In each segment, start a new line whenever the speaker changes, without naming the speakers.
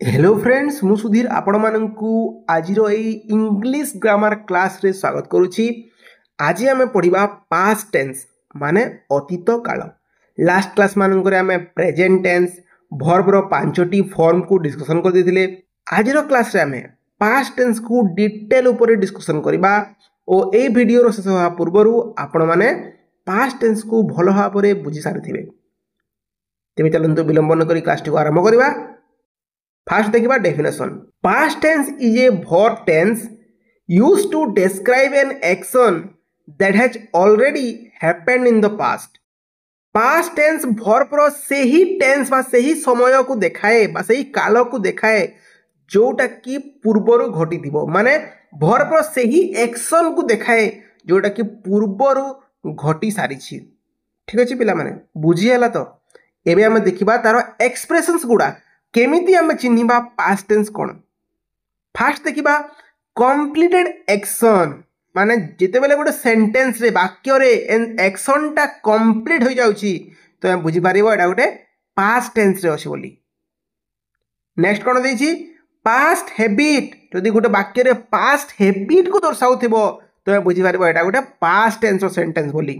Hello friends मु सुधीर आपण मानकु आज इंग्लिश ग्रामर क्लास रे स्वागत करुछि। आज आम पढ़ा पास्ट टेंस माने अतीत काल। लास्ट क्लास मानक आम प्रेजेंट टेंस वर्ब रो पांचटी फॉर्म को डिस्कशन कर देथिले। आज रो क्लास रे आम पास्ट टेंस को डिटेल ऊपर डिस्कशन करबा और ए वीडियो रो शेष होआ पूर्वरु आपण माने पास्ट टेंस को भलो भाबरे बुझी सारिथिबे। तेबे चलंतु विलंब न करी क्लास को आरंभ करबा। First देखिबा definition. Past tense is a verb tense used to describe an action that has already happened in the past. Past tense verb रो से ही tense बा से ही समय को देखाए बा से ही काल को देखाए जोटा कि पूर्वरु घटी थिबो। माने verb रो से ही action को देखाए जोटा कि पूर्वरु घटी सारिछि। ठीक अछि पिला माने बुझी हला तो। एबे हम देखिबा तारो एक्सप्रेशंस गुडा केमिति आम चिन्हिबा पास्ट टेंस कोन। फास्ट देखिबा कंप्लीटेड एक्शन माने जेते बेले गोटे सेंटेंस रे वाक्य रे एक्शन टा कंप्लीट हो जाउची तो हम बुझी पारिबो एटा गोटे पास्ट टेंस रे अछि बोली। नेक्स्ट कोन देछि पास्ट हैबिट जदि गोटे वाक्य रे पास्ट हैबिट को दर्शाउथिबो तो हम बुझी पारिबो एटा गोटे पास्ट टेंस रो सेंटेंस बोली।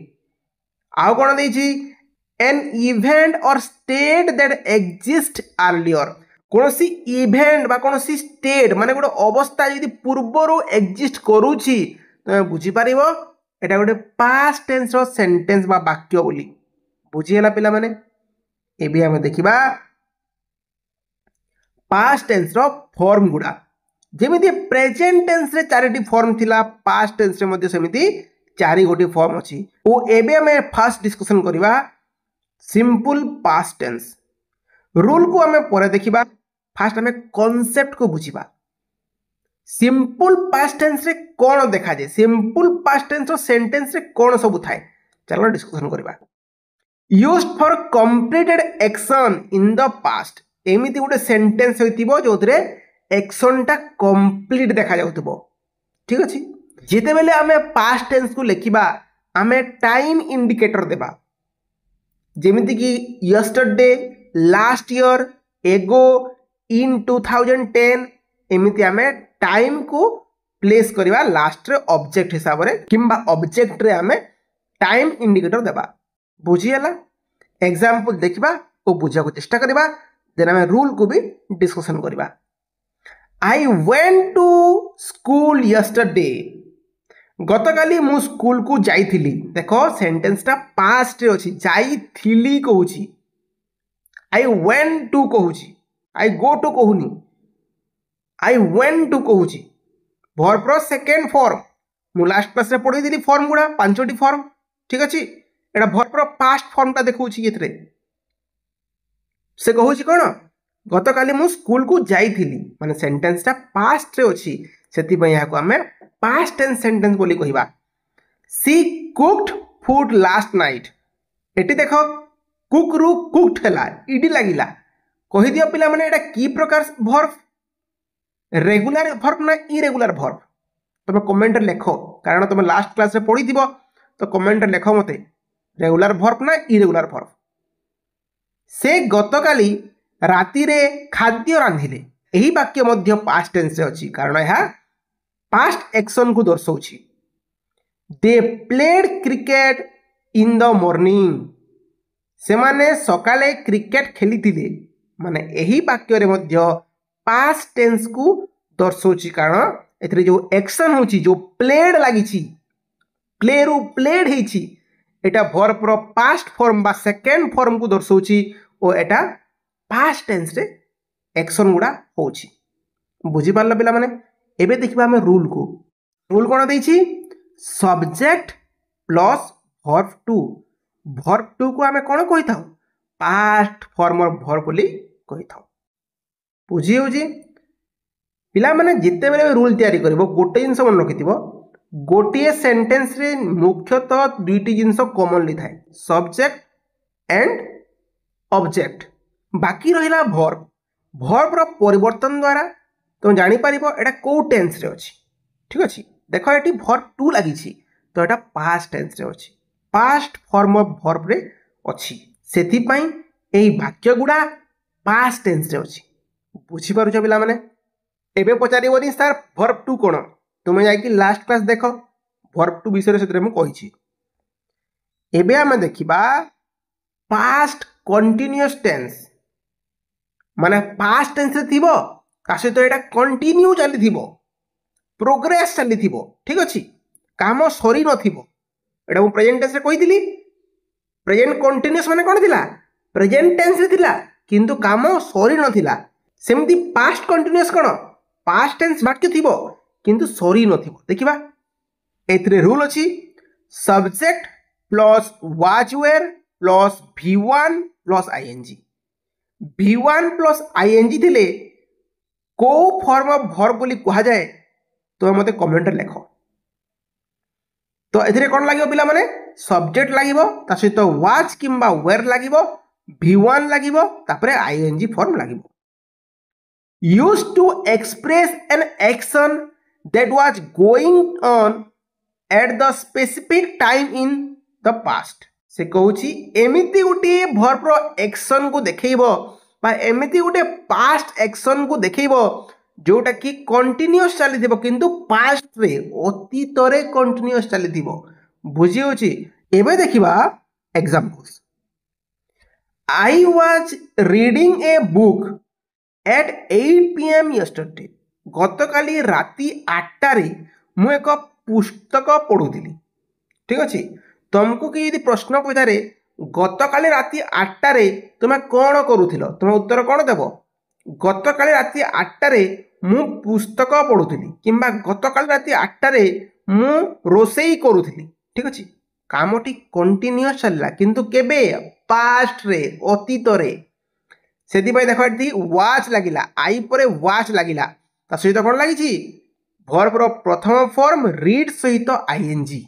आउ कोन देछि an event or state that exist earlier कोनोसी इवेंट बा कोनोसी स्टेट माने गोटे अवस्था यदि पूर्वरु एग्जिस्ट करूची तो बुझी पारिबो एटा गोटे पास्ट टेंस रो सेंटेंस बा वाक्य बोली। बुझी हला पिला माने एबे हम देखिबा पास्ट टेंस रो फॉर्म गुडा। जेमिति प्रेजेंट टेंस रे चारिटी फॉर्म थिला पास्ट टेंस रे मध्ये सेमिति चारि गोटी फॉर्म अछि। ओ एबे हम फर्स्ट डिस्कशन करिबा सिंपल पास्ट टेंस। रूल को हमें पर देखिबा। फास्ट हमें कांसेप्ट को बुझिबा। सिंपल पास्ट टेंस रे कोन देखा जाय सिंपल पास्ट टेंस रो सेंटेंस रे कोन सब थाए चलो डिस्कशन करबा। Used for completed action in the past एमिति गोटे सेंटेंस होइतिबो जोथरे एक्शन टा कंप्लीट देखा जाउतिबो। ठीक अछि जेते बेले हमें पास्ट टेंस को लिखिबा हमें टाइम इंडिकेटर देबा जेमिति कि यस्टरडे लास्ट ईयर एगो इन 2010 एमिति हमें टाइम को प्लेस करबा लास्ट रे ऑब्जेक्ट हिसाब रे किंबा ऑब्जेक्ट रे हमें टाइम इंडिकेटर देबा। बुझी हला एग्जांपल देखिबा ओ बुझा को चेष्टा करबा देन हमें रूल को भी डिस्कशन करबा। I went to school yesterday गतकाली मु स्कूल को जाइथिली। देखो सेंटेंस टा पास्ट रे अछि जाइथिली कहूची आई वेंट टू कहूची आई गो टू कहूनी आई वेंट टू कहूची। वर्ब रो सेकंड फॉर्म मु लास्ट क्लास रे पढी दिली फॉर्म गुडा पांचटी फॉर्म। ठीक अछि एटा वर्ब रो पास्ट फॉर्म ता देखौची एथरे से कहूची कोन गतकाली मु स्कूल को जाइथिली माने सेंटेंस टा पास्ट रे अछि सेति पय या को हमें पास्ट टेंस सेंटेंस बोली कहिबा। She cooked food last night एटी देखो कुक रु कुक्ड हला इडी लागिला कहि दियो पिला माने एटा की प्रकार वर्ब रेगुलर वर्ब ना इरेगुलर वर्ब तमे कमेंट रे लेखो कारण तमे लास्ट क्लास रे पढी दिबो तो कमेंट रे लेखो मते रेगुलर वर्ब ना इरेगुलर वर्ब। से गतकाली राति रे खाद्य रांधिले एही वाक्य मध्य पास्ट टेंस रे अछि कारण यह पास्ट एक्शन को दर्शाउछि। They played cricket in the morning से माने सकाले क्रिकेट खेलिथिले माने एही वाक्य रे मध्य पास्ट टेंस को दर्शाउछि कारण एथरे जो एक्शन होछि जो प्लेड लागिछि प्ले रु प्लेड हेछि एटा वर्ब रो पास्ट फॉर्म बा सेकंड फॉर्म को दर्शाउछि ओ एटा पास्ट टेंस रे एक्शन गुडा होछि। बुझि पारला पिला माने एबे देखिबा हमें रूल को। रूल कोन देछि सब्जेक्ट प्लस वर्ब टू को हमें कोन कहि थाउ पास्ट फॉर्म ऑफ वर्ब बोली कहि थाउ। बुझी होजी पिला माने जिते बेले रूल तयारी करबो गोटे जिंस मन रखिथिबो गोटे सेंटेंस रे मुख्यतः दुईटी जिंस कॉमनली थाए सब्जेक्ट एंड ऑब्जेक्ट बाकी रहिला वर्ब रो परिवर्तन द्वारा तो जानी पारिबो एटा को टेंस रे अछि। ठीक अछि देखो एटी वर्ब टू लागि छि तो एटा पास्ट टेंस रे अछि पास्ट फॉर्म ऑफ वर्ब रे अछि सेति पई एही वाक्य गुडा पास्ट टेंस रे अछि। बुझीपारुछ पिला माने एबे पचारिबोनी सर वर्ब टू कोन तुमे जाई कि लास्ट क्लास देखो वर्ब टू विषय से मु कहिछि एबे आमे देखिबा पास्ट कंटीन्यूअस टेंस माने पास्ट टेंस रे थिबो ता सहित एटा कंटिन्यू चली थिबो प्रोग्रेस चली थिबो ठीक अछि काम सरी न थिबो एटा मु प्रेजेंट टेंस रे कहिदिली प्रेजेंट कंटीन्यूअस माने कोन थिला प्रेजेंट टेंस रे थिला किंतु काम सरी न थिला सेमती पास्ट कंटीन्यूअस कोन पास्ट टेंस वाक्य थिबो किंतु सरी न थिबो देखिबा एथरे रूल अछि subject plus was were plus v1 plus ing v1 plus ing थिले को फॉर्म ऑफ वर्ब बोली कहा जाए तो मते कमेंट रे लिखो तो एथिरे कोन लागिवो पिला माने सब्जेक्ट लागिवो ता सहित वाज किंबा वेयर लागिवो v1 लागिवो तापरे ing फॉर्म लागिवो used to express an action that was going on at the specific time in the past से कहूची एमिति गुटे वर्ब रो एक्शन को देखैबो बा एमिति गुटे पास्ट एक्शन को देखैबो जोटा कि कंटीन्यूअस चली थिबो किंतु पास्ट रे अतीत रे कंटीन्यूअस चली थिबो बुझी होची एबे देखिबा examples I was reading a book at 8 PM yesterday गतकाली राति 8 रे मु एक पुस्तक पढुथिली ठीक अछि तुमको कि यदि प्रश्न पचारे गतकाली राति 8 रे तुम कौन करूथिलो तुम उत्तर कौन देव गतकाली राति 8 रे मु पुस्तक पढुथिली किंबा गतकाली राति 8 रे मु रोसेई करूथिली ठीक अछि कामटी कंटीन्यूअस चलला किंतु केबे पास्ट रे अतीत रे सेति भाई देखो एठी वाच लागिला आई परे वाच लागिला ता सहित कोन लागिछि वर्ब रो प्रथम फॉर्म रीड सहित आईएनजी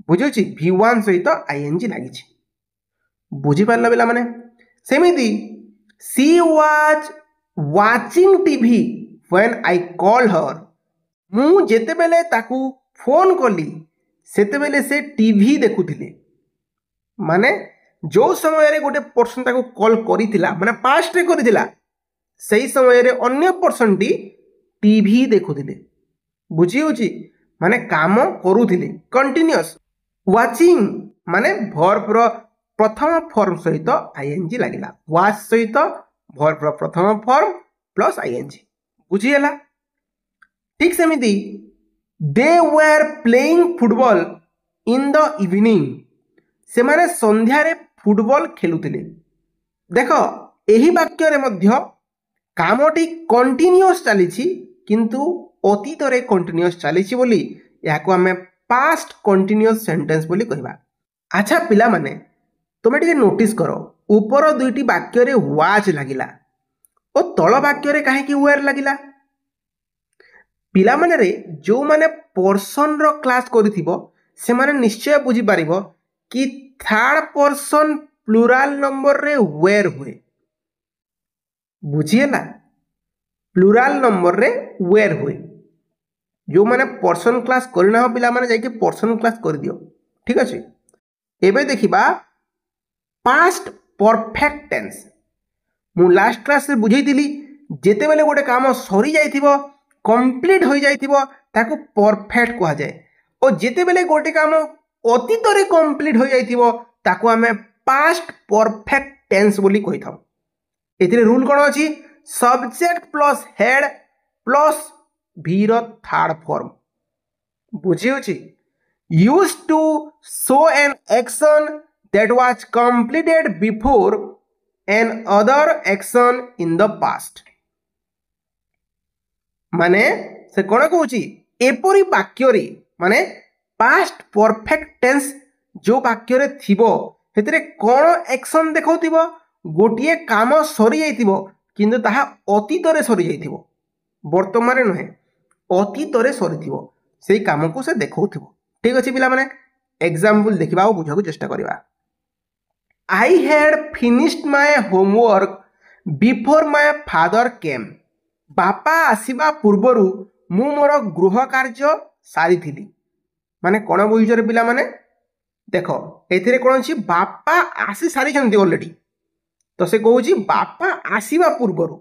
बुझुछि v1 सहित ing लागिछि बुझी पारला बेला माने सेमिति she was watching TV when I call her मु जेते बेले ताकू फोन कली सेते बेले से टीवी देखुथिले माने जो समय रे गोटे पर्सन ताकू कॉल करिथिला माने पास्ट रे करिथिला सही समय रे अन्य पर्सन टी टीवी देखुथिले बुझी होछि माने काम करूथिले कंटीन्यूअस वाचिंग माने वर्ब रो प्रथम फॉर्म सहित ing लागिला वाच सहित वर्ब रो प्रथम फॉर्म प्लस ing बुझी हला ठीक सेमिति they were playing football in the evening से माने संध्या रे फुटबॉल खेलुथिले देखो एही वाक्य रे मध्य कामटी कंटीन्यूअस चलीछि किंतु अतीत रे कंटीन्यूअस चलीछि बोली याको हमें पास्ट कंटीन्यूअस सेंटेंस बोली कहबा अच्छा पिला माने तुमे टिके नोटिस करो ऊपर दुईटी वाक्य रे वाज लागिला ओ तळ वाक्य रे काहे कि वेयर लागिला पिला माने रे जो माने पर्सन रो क्लास करिथिबो से माने निश्चय बुझी पारिबो कि थर्ड पर्सन प्लुरल नंबर रे वेयर हुए बुझिएला प्लुरल नंबर रे वेयर हुए जो माने पर्सन क्लास करना हो पिला माने जाके पर्सन क्लास कर दियो ठीक अछि एबे देखिबा पास्ट परफेक्ट टेंस मु लास्ट क्लास रे बुझाई दिली जेते बेले गोटे काम सरी जाइथिबो कंप्लीट हो जाइथिबो ताको परफेक्ट कहा जाए और जेते बेले गोटे काम अतीत रे कंप्लीट हो जाइथिबो ताको हमें पास्ट परफेक्ट टेंस बोली कहिथाउ एथिरे रूल कोन अछि subject plus had plus v रो थर्ड फॉर्म बुझी होछि used to show an action that was completed before an other action in the past माने से कोन कहूछि एपरि वाक्य रे माने पास्ट परफेक्ट टेंस जो वाक्य रे थिबो हेतरे कोन एक्शन देखौथिबो गोटिए काम सरी जाइथिबो किंतु ताहा अतीत रे सरी जाइथिबो वर्तमान रे नहे अतीत रे सरीथिबो सेही काम को से देखौथिबो ठीक अछि पिला माने एग्जांपल देखिबा और बुझा को चेष्टा करबा I had finished my homework before my father came बापा आसीबा पूर्वरु मु मोर गृह कार्य सारी थिली माने कोन बुझिजरे पिला माने देखो एथिरे कोन अछि बापा आसी सारी छंती ऑलरेडी तो से कहूची बापा आसीबा पूर्वरु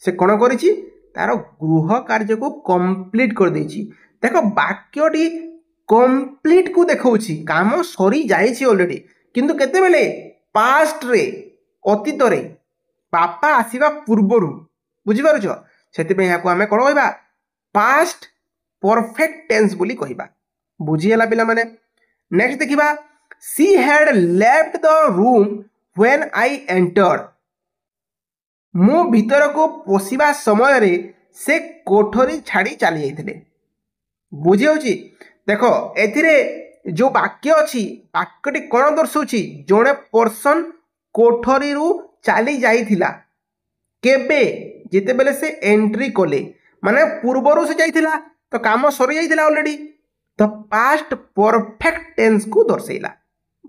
से कौन करिछि तार गृह कार्य को कंप्लीट कर देछि। देखो वाक्यटी कंप्लीट को देखौछि काम सरी जाइछि ऑलरेडी, किंतु केते बेले पास्ट रे अतीत रे बापा आसीबा पूर्वरु बुझि पारुछ। सेति पे याको हमें कोन कहबा पास्ट परफेक्ट टेंस बोली कहबा। बुझी हला पिला माने। नेक्स्ट देखिबा she had left the room when I entered. मु भीतर को पशिबा समय रे से कोठरी छाड़ी चली जाइथिले। बुझी होची। देखो एथिरे जो वाक्य अछि वाक्यटी कोन दर्शौछि जणे पर्सन कोठरी रु चली जाइथिला केबे जिते बेले से एंट्री कोले माने पूर्वरु से जाइथिला तो काम सरी जाइथिला ऑलरेडी, तो पास्ट परफेक्ट टेंस को दर्शैला।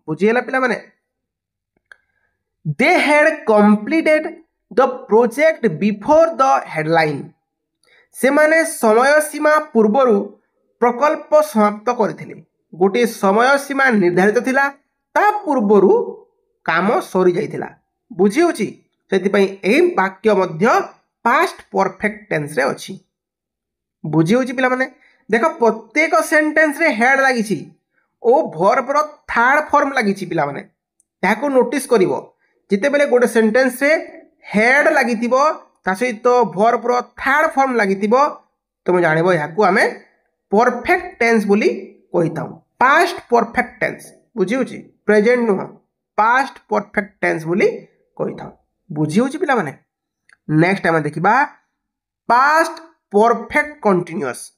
बुझिएला पिला माने। They had completed the project before the headline. से माने समय सीमा पूर्वरु प्रकल्प समाप्त करथिले। गोटे समय सीमा निर्धारित थिला ता पूर्वरु काम सरी जाइथिला। बुझी होची। सेति पई एही वाक्य मध्य पास्ट परफेक्ट टेंस रे अछि। बुझी होची पिला माने। देखो प्रत्येक सेंटेंस रे हेड लागिछि ओ वर्ब रो थर्ड फॉर्म लागिछि पिला माने। ताको नोटिस करिवो जिते बेले गोटे सेंटेंस रे हेड लागितिबो ता सहित वर्ब रो थर्ड फॉर्म लागितिबो तुम जानिबो याकू हमें परफेक्ट टेंस बोली कहिताऊ। पास्ट परफेक्ट टेंस बुझी होची, प्रेजेंट नुह पास्ट परफेक्ट टेंस बोली कहिताऊ। बुझी होची पिला माने। नेक्स्ट हम देखिबा पास्ट परफेक्ट कंटीन्यूअस।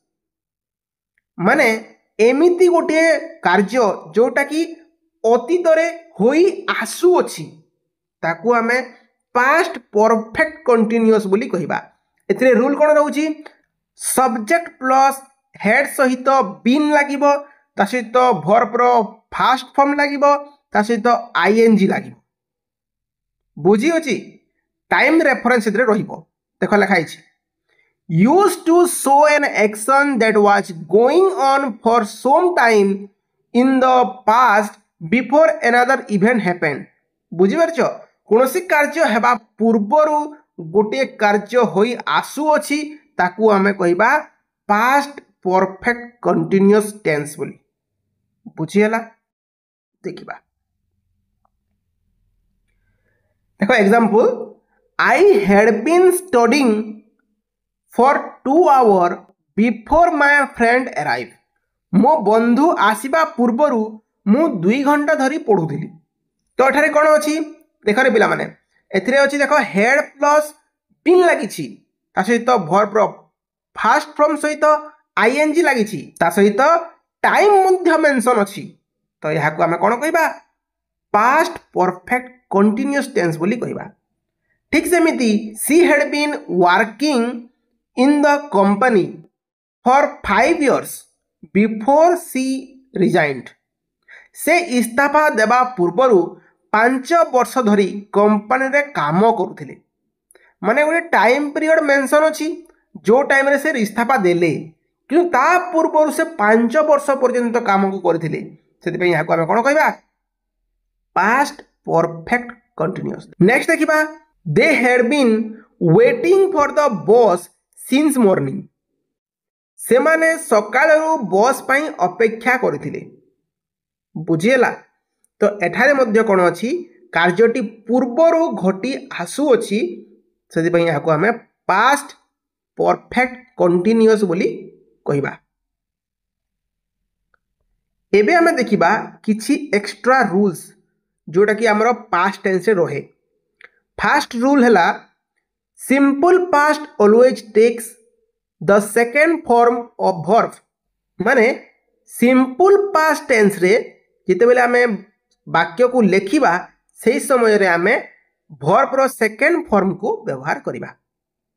माने एमिति गोटे कार्य जोटा कि अतीत रे होई आसु अछि ताकू हमें पास्ट परफेक्ट कंटीन्यूअस बोली कहिबा। एथिरे रूल कोन रहउची सब्जेक्ट प्लस हेड सहित बीन लागिबो ता सहित वर्ब रो फास्ट फॉर्म लागिबो ता सहित आईएनजी लागिबो। बुझी होची। टाइम रेफरेंस इधरे रहिबो। देखो लिखा हिची used to show an action that was going on for some time in the past before another event happened। बुझी परछो कोनोसी कार्य हेबा पूर्वरु गोटे कार्य होई आसु अछि ताकू हमें कहिबा पास्ट परफेक्ट कंटीन्यूअस टेंस बोली। बुझिएला। देखिबा देखो example I had been studying for 2 hours before my friend arrive. मो बंधु आसीबा पूर्वरु मु 2 घंटा धरी पढुथिली। तो एठारे कोन अछि देखो रे पिला माने एथिरे अछि देखो हेड प्लस बीन लागिछि ता सहित वर्ब रो फास्ट फॉर्म सहित आईएनजी लागिछि ता सहित टाइम मध्य मेंशन अछि। तो यहा को हमें कोन कहिबा पास्ट परफेक्ट कंटीन्यूअस टेंस बोली कहिबा। ठीक सेमिति she had been working in the company for 5 years before she resigned. से इस्तीफा देबा पूर्वरु 5 वर्ष धरी कंपनी रे काम करुथिले। माने गोटे टाइम पीरियड मेंशन अछि जो टाइम रे से इस्तीफा देले किंतु ता पूर्वरु से 5 वर्ष पर्यंत काम को करथिले। सेति पई याको हम कोन कहबा पास्ट परफेक्ट कंटीन्यूअस। नेक्स्ट देखिबा they had been waiting for the bus since morning. से माने सकाळरु बस पई अपेक्षा करथिले। बुझिएला। तो एठारे मध्य कोन अछि कार्यटी पूर्वरु घटी आसु अछि सेति पई याको हमें पास्ट परफेक्ट कंटीन्यूअस बोली कहिबा। एबे हमें देखिबा किछि एक्स्ट्रा रूल्स जोटा कि हमरो पास्ट टेंस रे रहे। फर्स्ट रूल हैला simple past always takes the second form of verb. माने सिंपल पास्ट टेंस रे जिते बेले हमें वाक्य को लेखिबा सेही समय रे हमें वर्ब रो सेकंड फॉर्म को व्यवहार करिबा।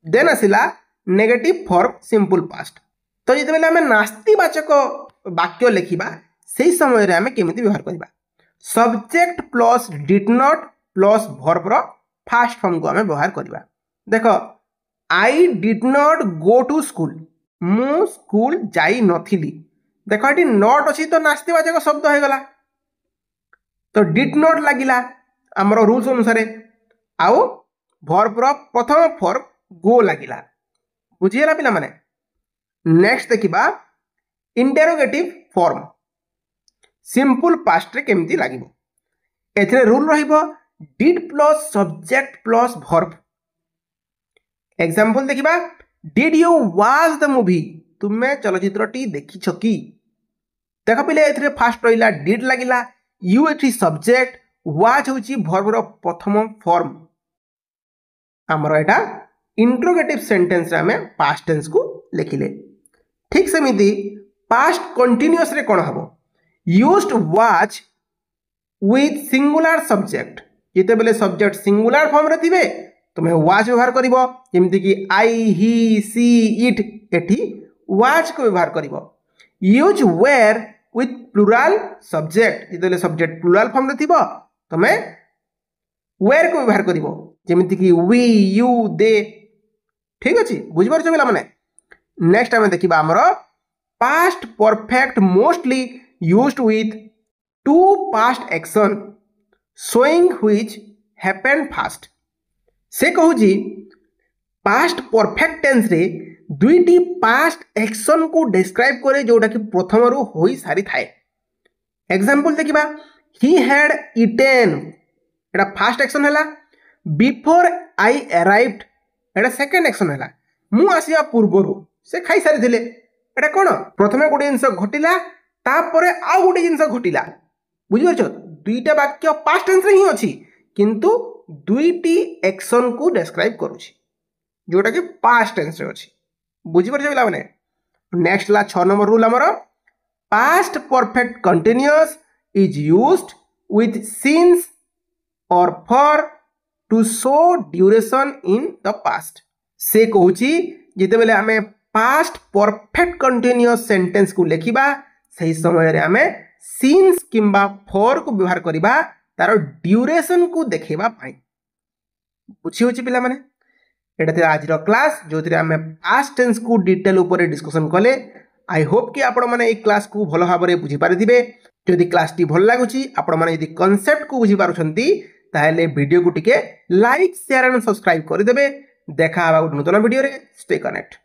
देन आसिला नेगेटिव फॉर्म सिंपल पास्ट। तो जिते बेले हमें नास्तिवाचक वाक्य लेखिबा सेही समय रे हमें केमिति व्यवहार करिबा subject plus did not plus verb रो फर्स्ट फॉर्म को हमें व्यवहार करिबा। देखो I did not go to school. मु स्कूल जाई नथिली। देखो एटी नॉट अछि तो नास्तिवाचक शब्द हो गला। तो डिड नॉट लागिला हमरो रूल्स अनुसार आउ वर्ब रो प्रथम फॉर्म गो लगिला बुझीगला पिला माने नेक्स्ट देखिबा इंटरोगेटिव फॉर्म सिंपल पास्ट रे केमती लागिबो एथरे रूल रहिबो did plus subject plus verb example देखिबा did you watch the movie तुम्हें चलचित्रटी देखिछ कि देख पिले एथरे फास्ट रहिला डिड लागिला यू एथि सब्जेक्ट वॉच होची वर्ब रो प्रथम फॉर्म हमर एटा इंट्रोगेटिव सेंटेंस रे हमें पास्ट टेंस को लिखिले ठीक सेमिति पास्ट कंटीन्यूअस रे कोन हबो used watch with singular subject जेते बेले सब्जेक्ट सिंगुलर फॉर्म रे थिबे तुम्हें वॉच व्यवहार करिवो जेमति कि आई ही सी इट एठी वॉच को व्यवहार करिवो use were with plural subject जेते बेले सब्जेक्ट प्लुराल फॉर्म रे थिबो तुम्हें वेयर को व्यवहार करिवो जेमति कि वी यू दे ठीक अछि बुझ परछ पिला माने नेक्स्ट हमें देखिबा हमरो past perfect mostly used with to past action showing which happened fast से कहूजी पास्ट परफेक्ट टेंस रे दुईटी पास्ट एक्शन को डिस्क्राइब करे जोटा कि प्रथम रु होई सारी थाए एग्जांपल देखिबा he had eaten Etah first action हैला before I arrived Etah second action हैला मु आसिया पूर्वरु से खाई सारी थिले एटा कोन प्रथमे गोटे जिंस घटिला तापरे आ गोटे जिंस घटिला बुझि परछ दुईटा वाक्य पास्ट टेंस रे ही अछि किंतु दुईटी एक्शन को डिस्क्राइब करूछि जोटा कि पास्ट टेंस रे अछि बुझि परछ पिला माने नेक्स्ट ला 6 नंबर रूल हमर past perfect continuous is used with since or for to show duration in the past से कहूची जिते बेले हमें past perfect continuous sentence को लिखिबा सही समय रे हमें since किंबा for को व्यवहार करिबा तार ड्यूरेशन को देखिबा पाई बुझी होची पिला माने एटा ते आज रो क्लास जोथिरे हमें past tense को डिटेल ऊपर डिस्कशन कले आई होप कि आपण माने ए क्लास को भलो भाबरे बुझी पारिथिबे जदि क्लास टी भल लागुची आपण माने यदि कांसेप्ट को बुझी पारुछंती ताहेले वीडियो को टिके लाइक शेयर एंड सब्सक्राइब कर देबे देखा आबा नूतन वीडियो रे स्टे कनेक्ट।